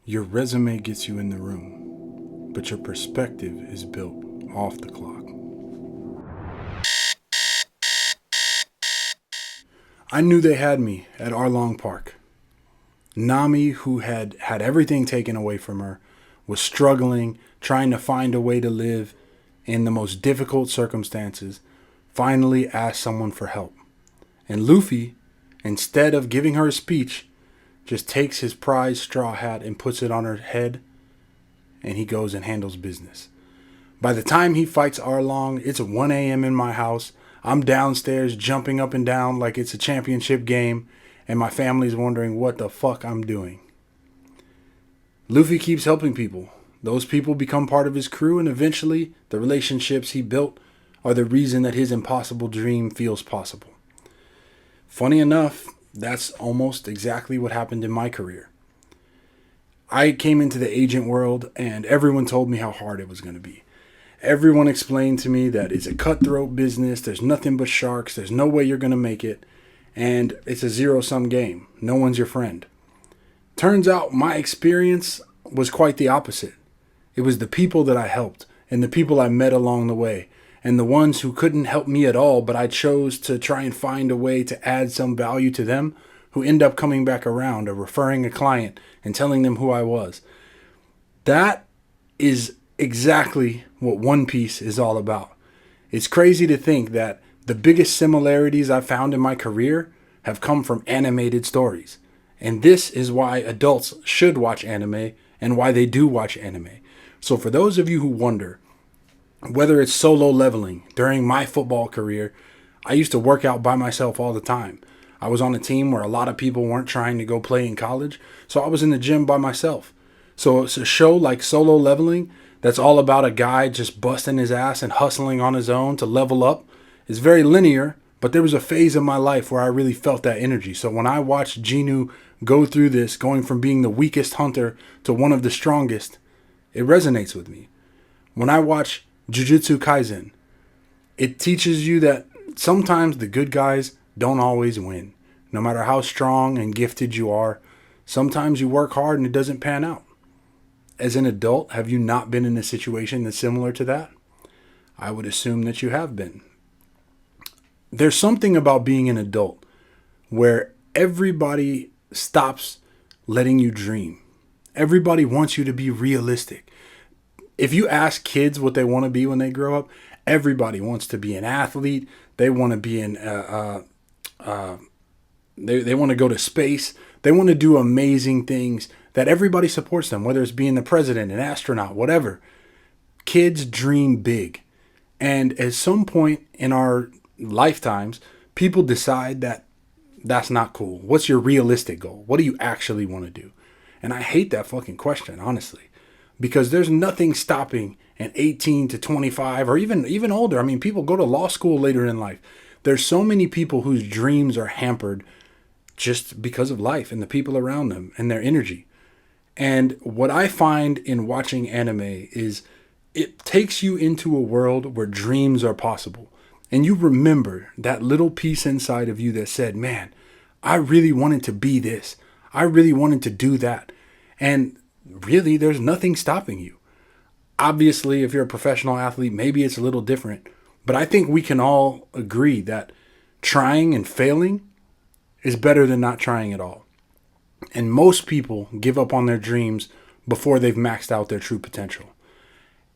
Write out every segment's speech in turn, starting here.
Your resume gets you in the room, but your perspective is built off the clock. I knew they had me at Arlong Park. Nami, who had everything taken away from her, was struggling, trying to find a way to live in the most difficult circumstances, finally asked someone for help. And Luffy, instead of giving her a speech, just takes his prized straw hat and puts it on her head, and he goes and handles business. By the time he fights Arlong, it's 1 a.m. in my house. I'm downstairs jumping up and down like it's a championship game, and my family's wondering what the fuck I'm doing. Luffy keeps helping people. Those people become part of his crew, and eventually the relationships he built are the reason that his impossible dream feels possible. Funny enough, that's almost exactly what happened in my career. I came into the agent world, and everyone told me how hard it was going to be. Everyone explained to me that it's a cutthroat business, there's nothing but sharks, there's no way you're going to make it, and it's a zero-sum game. No one's your friend. Turns out my experience was quite the opposite. It was the people that I helped, and the people I met along the way, and the ones who couldn't help me at all, but I chose to try and find a way to add some value to them, who end up coming back around or referring a client and telling them who I was. That is exactly what One Piece is all about. It's crazy to think that the biggest similarities I've found in my career have come from animated stories. And this is why adults should watch anime and why they do watch anime. So for those of you who wonder, whether it's Solo Leveling, during my football career, I used to work out by myself all the time. I was on a team where a lot of people weren't trying to go play in college, so I was in the gym by myself. So it's a show like Solo Leveling that's all about a guy just busting his ass and hustling on his own to level up. It's very linear, but there was a phase of my life where I really felt that energy. So when I watched Genu go through this, going from being the weakest hunter to one of the strongest, it resonates with me. When I watch Jujutsu Kaisen, it teaches you that sometimes the good guys don't always win. No matter how strong and gifted you are, sometimes you work hard and it doesn't pan out. As an adult, have you not been in a situation that's similar to that? I would assume that you have been. There's something about being an adult where everybody stops letting you dream. Everybody wants you to be realistic. If you ask kids what they want to be when they grow up, everybody wants to be an athlete. They want to be they want to go to space. They want to do amazing things that everybody supports them, whether it's being the president, an astronaut, whatever. Kids dream big. And at some point in our lifetimes, people decide that that's not cool. What's your realistic goal? What do you actually want to do? And I hate that fucking question, honestly, because there's nothing stopping an 18 to 25 or even older. I mean, people go to law school later in life. There's so many people whose dreams are hampered just because of life and the people around them and their energy. And what I find in watching anime is it takes you into a world where dreams are possible. And you remember that little piece inside of you that said, man, I really wanted to be this. I really wanted to do that. And really, there's nothing stopping you. Obviously, if you're a professional athlete, maybe it's a little different. But I think we can all agree that trying and failing is better than not trying at all. And most people give up on their dreams before they've maxed out their true potential.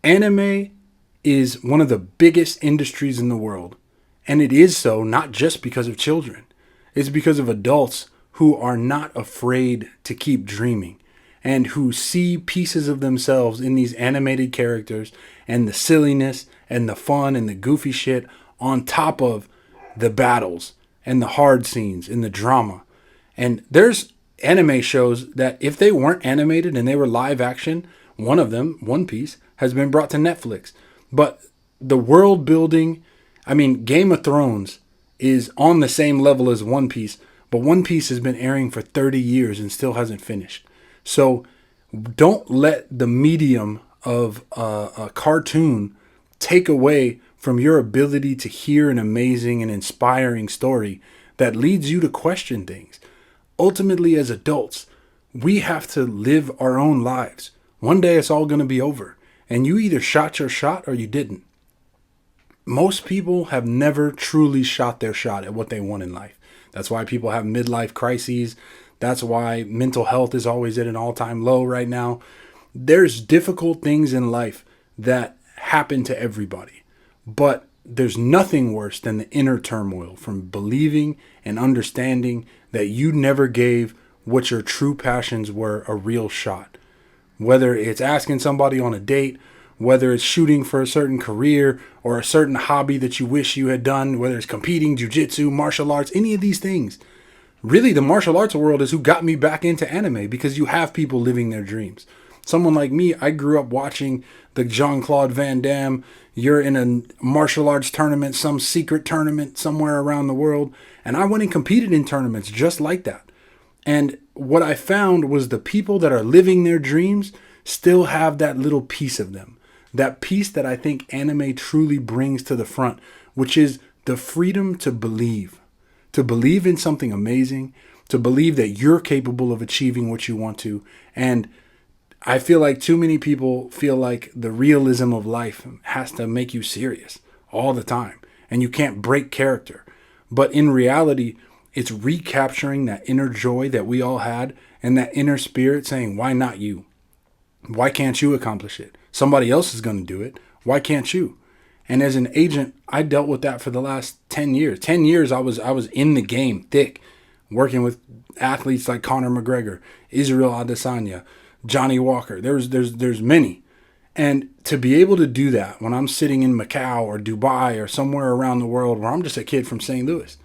Anime is one of the biggest industries in the world. And it is so not just because of children. It's because of adults who are not afraid to keep dreaming and who see pieces of themselves in these animated characters and the silliness and the fun and the goofy shit on top of the battles and the hard scenes and the drama. And there's anime shows that if they weren't animated and they were live action, one of them, One Piece, has been brought to Netflix. But the world building, I mean, Game of Thrones is on the same level as One Piece, but One Piece has been airing for 30 years and still hasn't finished. So don't let the medium of a cartoon take away from your ability to hear an amazing and inspiring story that leads you to question things. Ultimately, as adults, We have to live our own lives. One day it's all going to be over. And you either shot your shot or you didn't. Most people have never truly shot their shot at what they want in life. That's why people have midlife crises. That's why mental health is always at an all-time low right now. There's difficult things in life that happen to everybody. But there's nothing worse than the inner turmoil from believing and understanding that you never gave what your true passions were a real shot. Whether it's asking somebody on a date, whether it's shooting for a certain career or a certain hobby that you wish you had done, whether it's competing, jujitsu, martial arts, any of these things. Really, the martial arts world is who got me back into anime, because you have people living their dreams. Someone like me, I grew up watching the Jean-Claude Van Damme. You're in a martial arts tournament, some secret tournament somewhere around the world. And I went and competed in tournaments just like that. And what I found was the people that are living their dreams still have that little piece of them. That piece that I think anime truly brings to the front, which is the freedom to believe in something amazing, to believe that you're capable of achieving what you want to. And I feel like too many people feel like the realism of life has to make you serious all the time, and you can't break character. But in reality, it's recapturing that inner joy that we all had and that inner spirit saying, why not you? Why can't you accomplish it? Somebody else is going to do it. Why can't you? And as an agent, I dealt with that for the last 10 years. 10 years I was in the game thick, working with athletes like Conor McGregor, Israel Adesanya, Johnny Walker. There's many. And to be able to do that when I'm sitting in Macau or Dubai or somewhere around the world where I'm just a kid from St. Louis,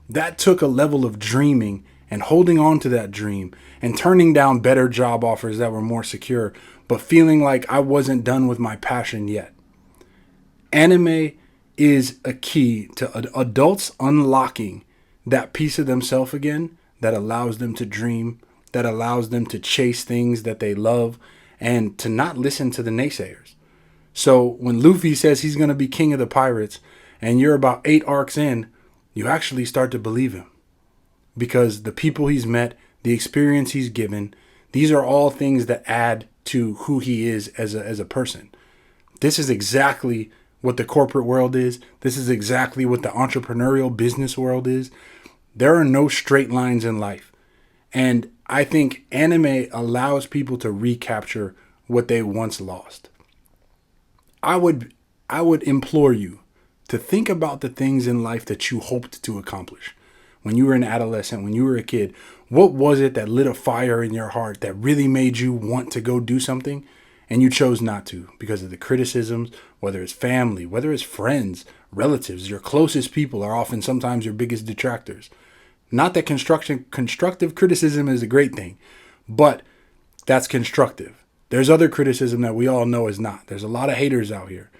that took a level of dreaming and holding on to that dream and turning down better job offers that were more secure, but feeling like I wasn't done with my passion yet. Anime is a key to adults unlocking that piece of themselves again that allows them to dream, that allows them to chase things that they love, and to not listen to the naysayers. So when Luffy says he's going to be king of the pirates and you're about 8 arcs in, you actually start to believe him. Because the people he's met, the experience he's given, these are all things that add to who he is as a person. This is exactly what the corporate world is. This is exactly what the entrepreneurial business world is. There are no straight lines in life. And I think anime allows people to recapture what they once lost. I would implore you to think about the things in life that you hoped to accomplish. When you were an adolescent, when you were a kid, what was it that lit a fire in your heart that really made you want to go do something and you chose not to because of the criticisms, whether it's family, whether it's friends, relatives, your closest people are often sometimes your biggest detractors. Not that constructive criticism is a great thing, but that's constructive. There's other criticism that we all know is not. There's a lot of haters out here.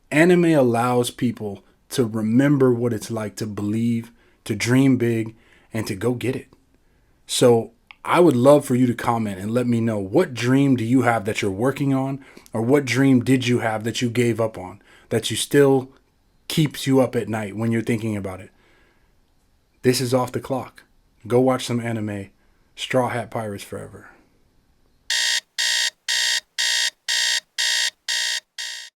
Anime allows people to remember what it's like to believe, to dream big, and to go get it. So I would love for you to comment and let me know, what dream do you have that you're working on, or what dream did you have that you gave up on, that you still keeps you up at night when you're thinking about it. This is Off the Clock. Go watch some anime. Straw Hat Pirates forever.